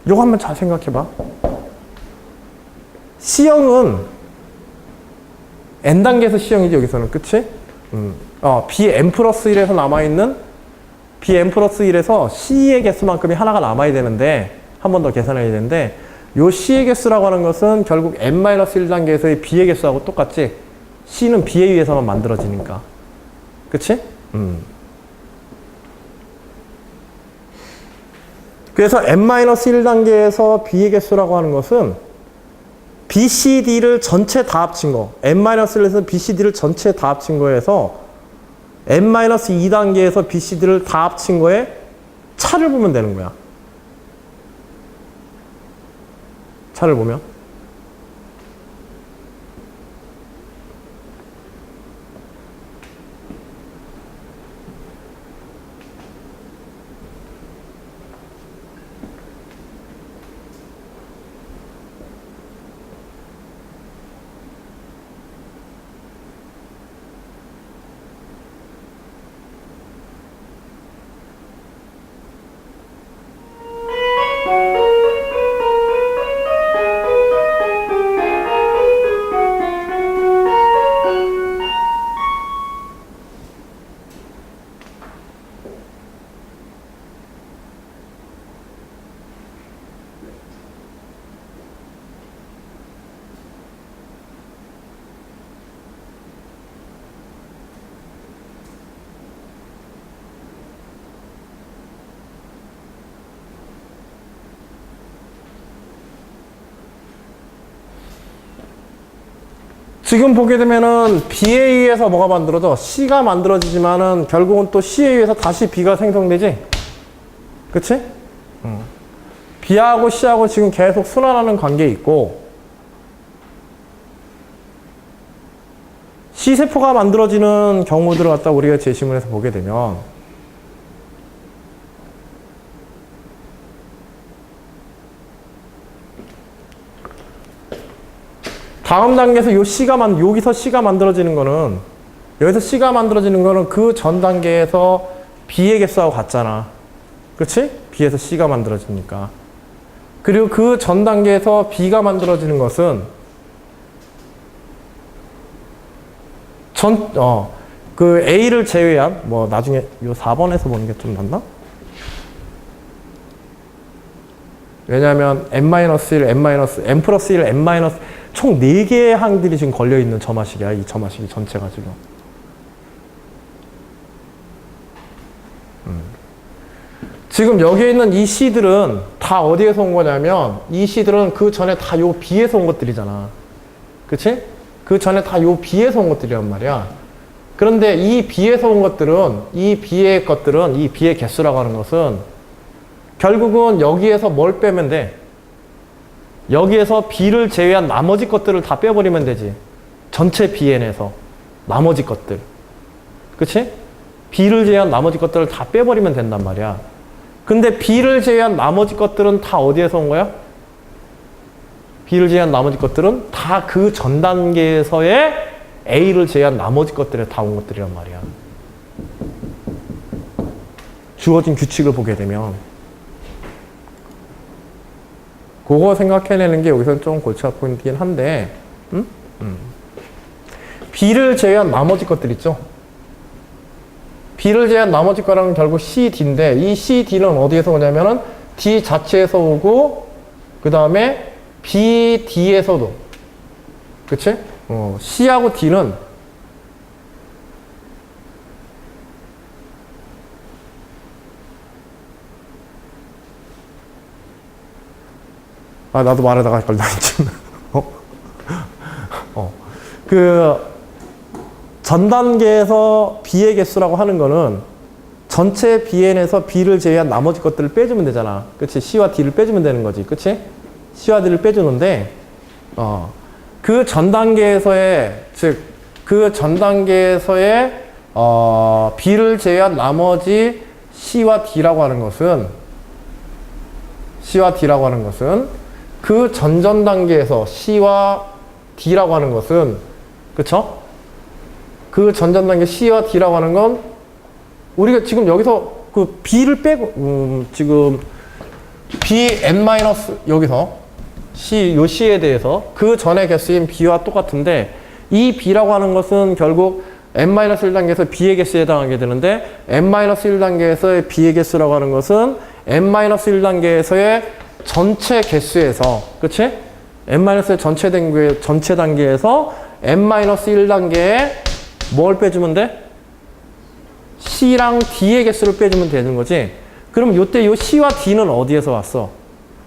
요거 한번 잘 생각해봐. C형은 N단계에서 C형이지, 여기서는. 그치? Bn 플러스 1에서 남아있는 Bn 플러스 1에서 C의 개수만큼이 하나가 남아야 되는데, 한 번 더 계산해야 되는데, 요 C의 개수라고 하는 것은 결국 N-1단계에서의 B의 개수하고 똑같지? C는 B에 의해서만 만들어지니까. 그치? 그래서 N-1단계에서 B의 개수라고 하는 것은 BCD를 전체 다 합친 거, N-1에서 BCD를 전체 다 합친 거에서 N-2단계에서 BCD를 다 합친 거에 차를 보면 되는 거야. 차를 보면. 지금 보게 되면은 B에 의해서 뭐가 만들어져? C가 만들어지지만은 결국은 또 C에 의해서 다시 B가 생성되지? 그치? B하고 C하고 지금 계속 순환하는 관계에 있고, C세포가 만들어지는 경우들을 갖다 우리가 제시문에서 보게 되면 다음 단계에서 여기서 C가 만들어지는 거는, 여기서 C가 만들어지는 거는 그 전 단계에서 B의 개수하고 같잖아. 그렇지? B에서 C가 만들어지니까. 그리고 그 전 단계에서 B가 만들어지는 것은 그 A를 제외한, 뭐 나중에 요 4번에서 보는 게 좀 낫나? 왜냐하면 N-1, N 플러스 1, N- 총 4개의 항들이 지금 걸려있는 점화식이야. 이 점화식이 전체가 지금. 지금 여기에 있는 이 C들은 다 어디에서 온 거냐면, 이 C들은 그 전에 다 요 B에서 온 것들이잖아. 그치? 그 전에 다 요 B에서 온 것들이란 말이야. 그런데 이 B에서 온 것들은, 이 B의 개수라고 하는 것은 결국은 여기에서 뭘 빼면 돼? 여기에서 B를 제외한 나머지 것들을 다 빼버리면 되지. 전체 BN에서 나머지 것들. 그치? B를 제외한 나머지 것들을 다 빼버리면 된단 말이야. 근데 B를 제외한 나머지 것들은 다 어디에서 온 거야? B를 제외한 나머지 것들은 다 그 전 단계에서의 A를 제외한 나머지 것들에 다 온 것들이란 말이야. 주어진 규칙을 보게 되면 그거 생각해내는 게 여기서는 좀 골치 아픈 포인트긴 한데 B를 제외한 나머지 것들 있죠? B를 제외한 나머지 거랑은 결국 C, D인데 이 C, D는 어디에서 오냐면은 D 자체에서 오고 그 다음에 B, D에서도 그치? C하고 D는 나도 말하다가 헷갈린다. 전 단계에서 B의 개수라고 하는 거는 전체 Bn에서 B를 제외한 나머지 것들을 빼주면 되잖아. 그치? C와 D를 빼주면 되는 거지. 그치? C와 D를 빼주는데, 그 전 단계에서의, 그 전 단계에서의, B를 제외한 나머지 C와 D라고 하는 것은, 그 전전 단계에서 C와 D라고 하는 것은, 그쵸? 그 전전 단계 C와 D라고 하는 건, 우리가 지금 여기서 그 B를 빼고, 지금 Bn- 여기서 요 C에 대해서 그 전의 개수인 B와 똑같은데, 이 B라고 하는 것은 결국 n-1단계에서 B의 개수에 해당하게 되는데, n-1단계에서의 B의 개수라고 하는 것은 n-1단계에서의 전체 개수에서, 그치? n-의 전체 단계에서 n-1단계에 뭘 빼주면 돼? C랑 D의 개수를 빼주면 되는 거지. 그럼 요때 요 C와 D는 어디에서 왔어?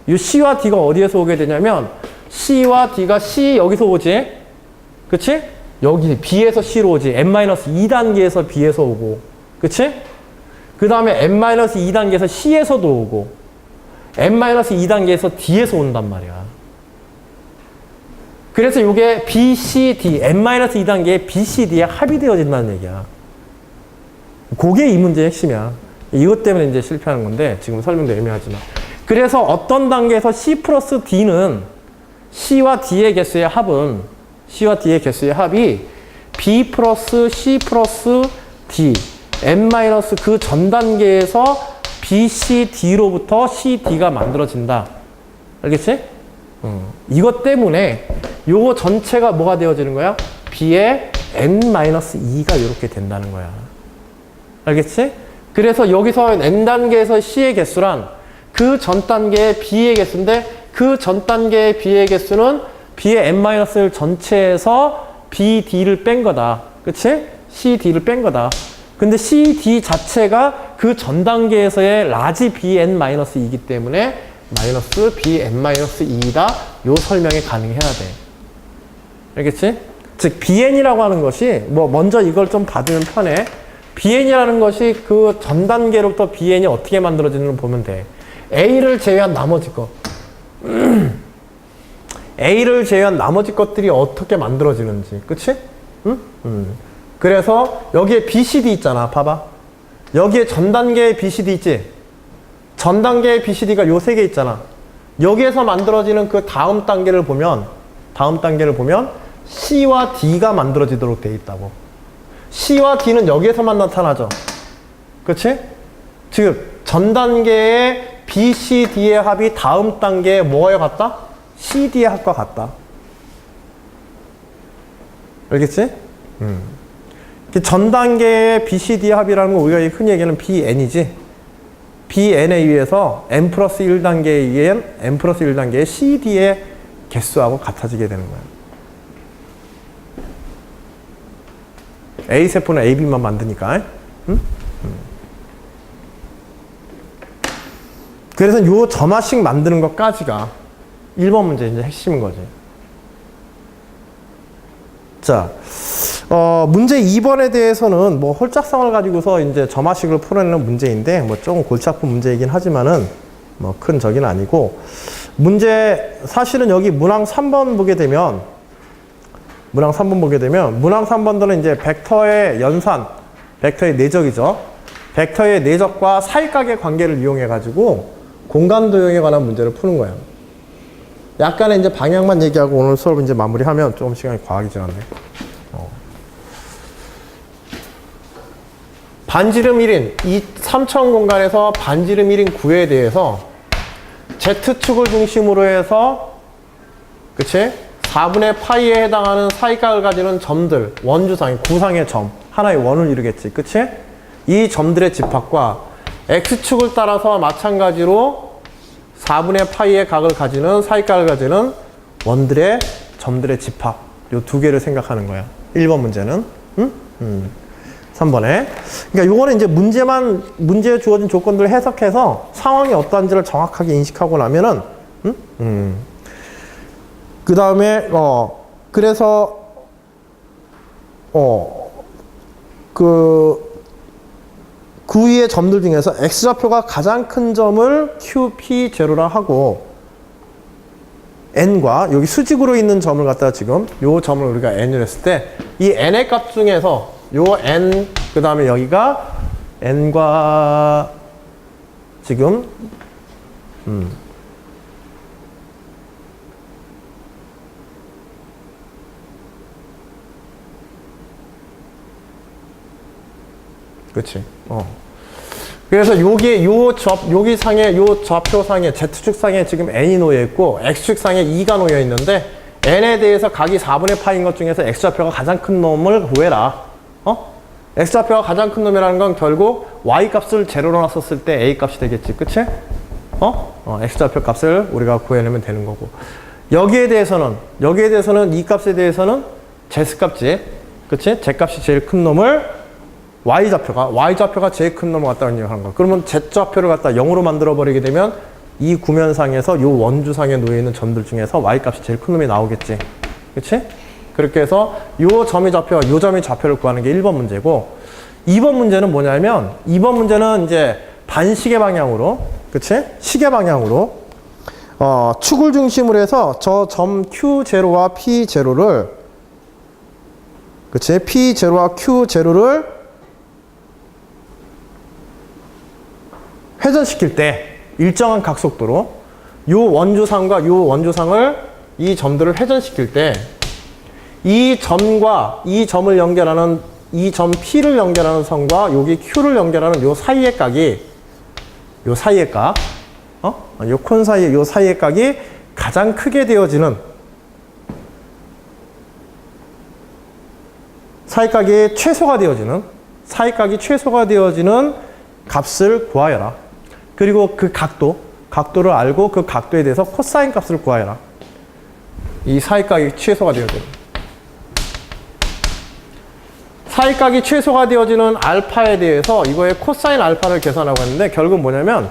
요 C와 D가 어디에서 오게 되냐면 C와 D가 C 여기서 오지? 그치? 여기 B에서 C로 오지. n-2단계에서 B에서 오고. 그치? 그 다음에 n-2단계에서 C에서도 오고 n-2단계에서 D에서 온단 말이야. 그래서 이게 B, C, D, n-2단계의 B, C, D에 합이 되어진다는 얘기야. 그게 이 문제의 핵심이야. 이것 때문에 이제 실패하는 건데 지금 설명도 애매하지만. 그래서 어떤 단계에서 C 플러스 D는 C와 D의 개수의 합이 B 플러스 C 플러스 D, n 마이너스 그 전 단계에서 B, C, D로부터 C, D가 만들어진다. 알겠지? 이것 때문에 요거 전체가 뭐가 되어지는 거야? B의 n-2가 이렇게 된다는 거야. 알겠지? 그래서 여기서 n단계에서 C의 개수란 그 전 단계의 B의 개수인데 그 전 단계의 B의 개수는 B의 n-1 전체에서 B, D를 뺀 거다. 그치? C, D를 뺀 거다. 근데 C, D 자체가 그 전 단계에서의 라지 Bn-2이기 때문에 마이너스 Bn-2이다. 요 설명이 가능해야 돼. 알겠지? 즉 Bn이라고 하는 것이 먼저 이걸 좀 받으면 편해. Bn이라는 것이 그 전 단계로부터 Bn이 어떻게 만들어지는지 보면 돼. A를 제외한 나머지 것. A를 제외한 나머지 것들이 어떻게 만들어지는지. 그치? 그래서 여기에 BCD 있잖아. 봐봐. 여기에 전 단계의 BCD 있지? 전 단계의 BCD가 요 세 개 있잖아. 여기에서 만들어지는 그 다음 단계를 보면 C와 D가 만들어지도록 돼 있다고. C와 D는 여기에서만 나타나죠. 그치? 즉, 전 단계의 B, C, D의 합이 다음 단계에 뭐에 같다? C, D의 합과 같다. 알겠지? 전 단계의 B, C, D의 합이라는 거 우리가 흔히 얘기하는 BN이지. BN에 의해서 n 플러스 1단계에 의한 n 플러스 1단계의 C, D의 개수하고 같아지게 되는 거야. A세포는 AB만 만드니까. 그래서 요 점화식 만드는 것까지가 1번 문제 이제 핵심인 거지. 자, 문제 2번에 대해서는 홀짝성을 가지고서 이제 점화식을 풀어내는 문제인데, 조금 골치 아픈 문제이긴 하지만은, 큰 적은 아니고, 사실은 여기 문항 3번 보게 되면, 문항 3번들은 이제 벡터의 연산, 벡터의 내적이죠. 벡터의 내적과 사이각의 관계를 이용해가지고 공간 도형에 관한 문제를 푸는 거예요. 약간의 이제 방향만 얘기하고 오늘 수업 이제 마무리하면 좀 시간이 과하게 지났네. 반지름 1인, 이 3차원 공간에서 반지름 1인 구에 대해서 Z축을 중심으로 해서, 그치? 4분의 파이에 해당하는 사이각을 가지는 점들, 원주상, 구상의 점, 하나의 원을 이루겠지, 그치? 이 점들의 집합과 X축을 따라서 마찬가지로 4분의 파이의 각을 가지는, 사이각을 가지는 원들의 점들의 집합, 요 두 개를 생각하는 거야. 1번 문제는. 3번에. 그러니까 요거는 이제 문제에 주어진 조건들을 해석해서 상황이 어떠한지를 정확하게 인식하고 나면은, 그 다음에, 그래서, 그 위의 점들 중에서 X좌표가 가장 큰 점을 QP0라 하고, N과 여기 수직으로 있는 점을 갖다가 지금 요 점을 우리가 N을 했을 때, 이 N의 값 중에서 요 N, 그 다음에 여기가 N과 지금, 그치. 그래서 여기 상에, 요 좌표 상에, Z축 상에 지금 N이 놓여 있고, X축 상에 2가 놓여 있는데, N에 대해서 각이 4분의 파인 것 중에서 X좌표가 가장 큰 놈을 구해라. X좌표가 가장 큰 놈이라는 건 결국 Y 값을 제로로 놨었을 때 A 값이 되겠지. 그치? X좌표 값을 우리가 구해내면 되는 거고. 여기에 대해서는 이 값에 대해서는 Z 값이, 그치? Z 값이 제일 큰 놈을 Y좌표가 제일 큰 놈을 갖다 입력하는 거야. 그러면 Z좌표를 갖다 0으로 만들어버리게 되면 이 구면상에서 요 원주상에 놓여있는 점들 중에서 Y값이 제일 큰 놈이 나오겠지. 그치? 그렇게 해서 요 점의 좌표와 요 점의 좌표를 구하는 게 1번 문제고, 2번 문제는 뭐냐면, 2번 문제는 이제 반시계 방향으로, 그치? 시계 방향으로, 축을 중심으로 해서 저 점 Q0와 P0를, 그치? P0와 Q0를 회전시킬 때 일정한 각속도로 요 원주상과 요 원주상을, 이 점들을 회전시킬 때 이 점과 이 점을 연결하는, 이 점 P를 연결하는 선과 여기 Q를 연결하는 요 사이의 각이, 요 사이의 각, 요 콘 사이의 요 사이의 각이 가장 크게 되어지는, 사이각이 최소가 되어지는 값을 구하여라. 그리고 그 각도를 알고 그 각도에 대해서 코사인 값을 구하여라. 이 사이각이 최소가 되어지는. 사이각이 최소가 되어지는 알파에 대해서 이거의 코사인 알파를 계산하고 했는데, 결국 뭐냐면,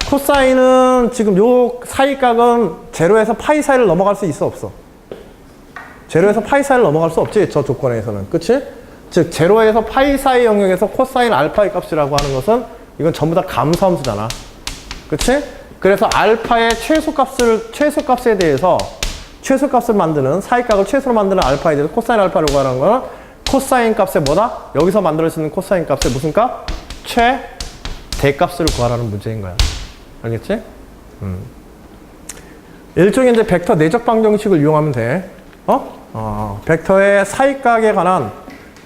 코사인은 지금 요 사이각은 제로에서 파이 사이를 넘어갈 수 있어, 없어? 제로에서 파이 사이를 넘어갈 수 없지, 저 조건에서는. 그치? 즉, 제로에서 파이 사이 영역에서 코사인 알파의 값이라고 하는 것은 이건 전부 다 감소함수잖아. 그치? 그래서 알파의 최소값에 대해서 최소값을 만드는, 사이각을 최소로 만드는 알파에 대해서 코사인 알파를 구하는 거는 코사인 값의 뭐다? 여기서 만들 수 있는 코사인 값의 무슨 값? 최대값을 구하라는 문제인 거야. 알겠지? 일종의 이제 벡터 내적 방정식을 이용하면 돼. 벡터의 사이각에 관한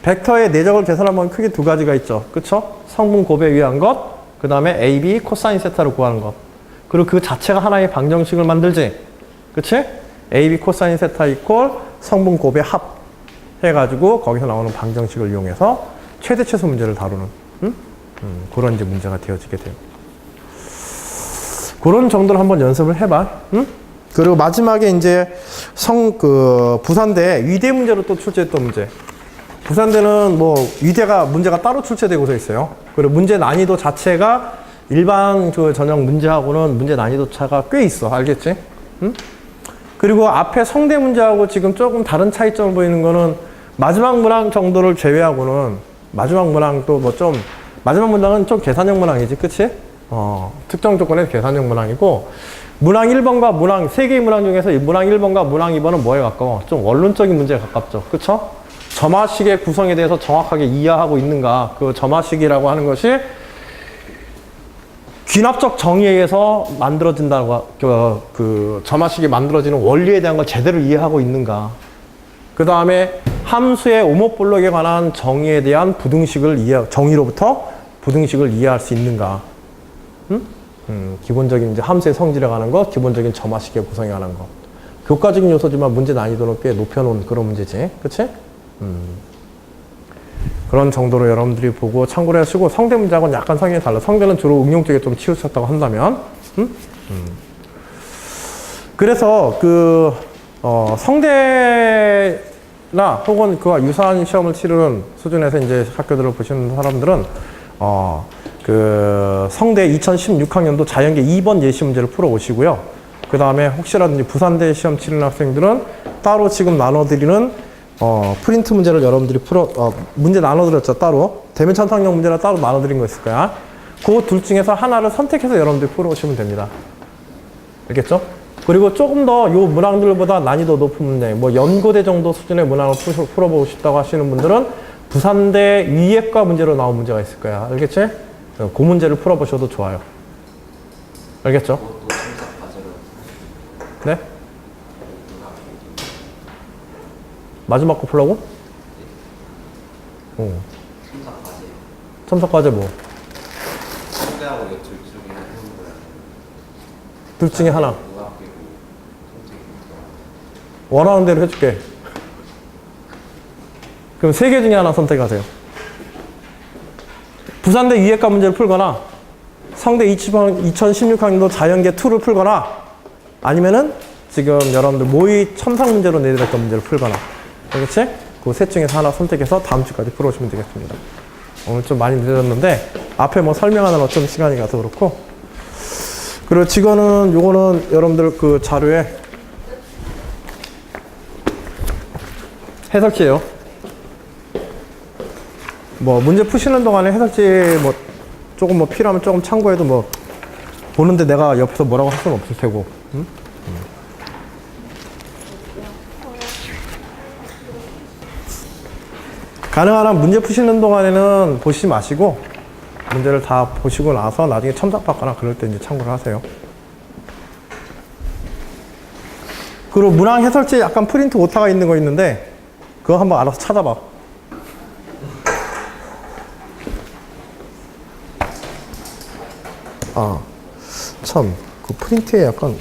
벡터의 내적을 계산하면 크게 두 가지가 있죠. 그쵸? 성분 곱에 의한 것, 그 다음에 AB 코사인 세타를 구하는 것. 그리고 그 자체가 하나의 방정식을 만들지. 그치? AB 코사인 세타 이퀄 성분 곱의 합 해가지고 거기서 나오는 방정식을 이용해서 최대 최소 문제를 다루는 그런 이제 문제가 되어지게 돼요. 그런 정도를 한번 연습을 해봐. 그리고 마지막에 이제 부산대 위대 문제로 또 출제했던 문제. 부산대는 뭐 위대가 문제가 따로 출제되고서 있어요. 그리고 문제 난이도 자체가 일반 그 전형 문제하고는 문제 난이도 차가 꽤 있어. 알겠지? 그리고 앞에 성대 문제하고 지금 조금 다른 차이점을 보이는 거는 마지막 문항 정도를 제외하고는, 마지막 문항도 마지막 문항은 좀 계산형 문항이지, 그치? 특정 조건의 계산형 문항이고, 문항 1번과 세 개의 문항 중에서 이 문항 1번과 문항 2번은 뭐에 가까워? 좀 원론적인 문제에 가깝죠. 그쵸? 점화식의 구성에 대해서 정확하게 이해하고 있는가. 그 점화식이라고 하는 것이 귀납적 정의에 의해서 만들어진다고, 그 점화식이 만들어지는 원리에 대한 걸 제대로 이해하고 있는가. 그 다음에 함수의 오목블록에 관한 정의에 대한 정의로부터 부등식을 이해할 수 있는가. 기본적인 이제 함수의 성질에 관한 것, 기본적인 점화식의 구성에 관한 것. 교과적인 요소지만 문제 난이도는 꽤 높여놓은 그런 문제지. 그치? 그런 정도로 여러분들이 보고 참고를 하시고, 성대 문제하고는 약간 성향이 달라. 성대는 주로 응용 쪽에 좀 치우쳤다고 한다면. 그래서 성대나 혹은 그와 유사한 시험을 치르는 수준에서 이제 학교들을 보시는 사람들은 성대 2016학년도 자연계 2번 예시 문제를 풀어 오시고요. 그 다음에 혹시라도 부산대 시험 치르는 학생들은 따로 지금 나눠드리는 프린트 문제를 여러분들이 문제 나눠드렸죠. 따로 대면천상용 문제를 따로 나눠드린 거 있을 거야. 그 둘 중에서 하나를 선택해서 여러분들이 풀어 오시면 됩니다. 알겠죠? 그리고 조금 더 요 문항들보다 난이도 높은 문제, 뭐 연고대 정도 수준의 문항을 풀어보고 싶다고 하시는 분들은 부산대 위예과 문제로 나온 문제가 있을 거야. 알겠지? 그 문제를 풀어보셔도 좋아요. 알겠죠? 그것도 첨삭 과제로 네? 마지막 거 풀라고? 첨삭 과제요. 첨삭 과제 뭐? 성대하고 이둘 중에 하는 거야. 둘 중에 하나. 누가 끼고 성적이 원하는 대로 해줄게. 그럼 세 개 중에 하나 선택하세요. 부산대 위예과 문제를 풀거나 성대 2016학년도 자연계 2를 풀거나 아니면은 지금 여러분들 모의 첨삭 문제로 내드렸던 문제를 풀거나. 알겠지? 그 셋 중에서 하나 선택해서 다음 주까지 풀어오시면 되겠습니다. 오늘 좀 많이 늦었는데 앞에 뭐 설명하느라 좀 시간이 가서 그렇고, 그리고 요거는 여러분들 그 자료에 해설지예요. 뭐 문제 푸시는 동안에 해설지 뭐 조금 뭐 필요하면 조금 참고해도 뭐 보는데 내가 옆에서 뭐라고 할 수는 없을 테고. 가능한 한 문제 푸시는 동안에는 보시지 마시고 문제를 다 보시고 나서 나중에 첨삭받거나 그럴 때 이제 참고를 하세요. 그리고 문항 해설지에 약간 프린트 오타가 있는 거 있는데 그거 한번 알아서 찾아봐. 참, 그 프린트에 약간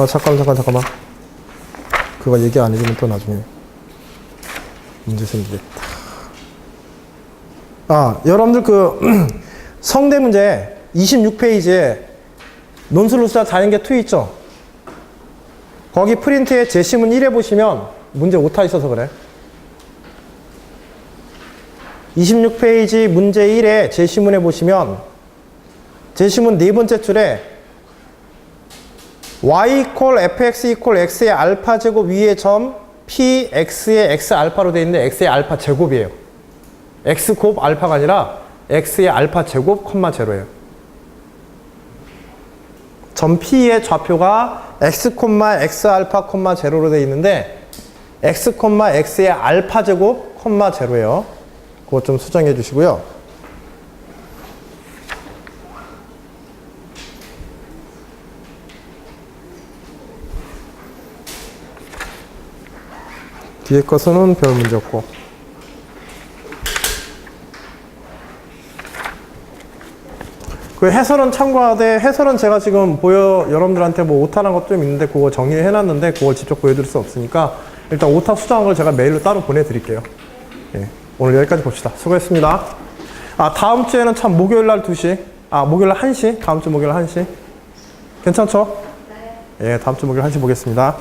잠깐만. 그거 얘기 안 해주면 또 나중에 문제 생기겠다. 여러분들 성대 문제 26페이지에 논술루스와 자연계 2 있죠? 거기 프린트에 제시문 1에 보시면 문제 오타 있어서 그래. 26페이지 문제 1에 제시문에 보시면 제시문 네 번째 줄에 y fx x의 알파 제곱 위의 점 p x의 x 알파로 되어 있는데 x의 알파 제곱이에요. x 곱 알파가 아니라 x의 알파 제곱 콤마 제로예요. 점 p의 좌표가 x 콤마 x 알파 콤마 제로로 되어 있는데 x 콤마 x의 알파 제곱 콤마 제로예요. 그거 좀 수정해 주시고요. 뒤에 것은 별 문제 없고. 그 해설은 참고하되, 해설은 제가 지금 여러분들한테 뭐 오타난 것 좀 있는데 그거 정리해 놨는데 그걸 직접 보여드릴 수 없으니까 일단 오타 수정한 걸 제가 메일로 따로 보내드릴게요. 예, 오늘 여기까지 봅시다. 수고했습니다. 다음 주에는 참 목요일 날 2시, 목요일 날 1시, 다음 주 목요일 1시. 괜찮죠? 네. 예, 다음 주 목요일 1시 보겠습니다.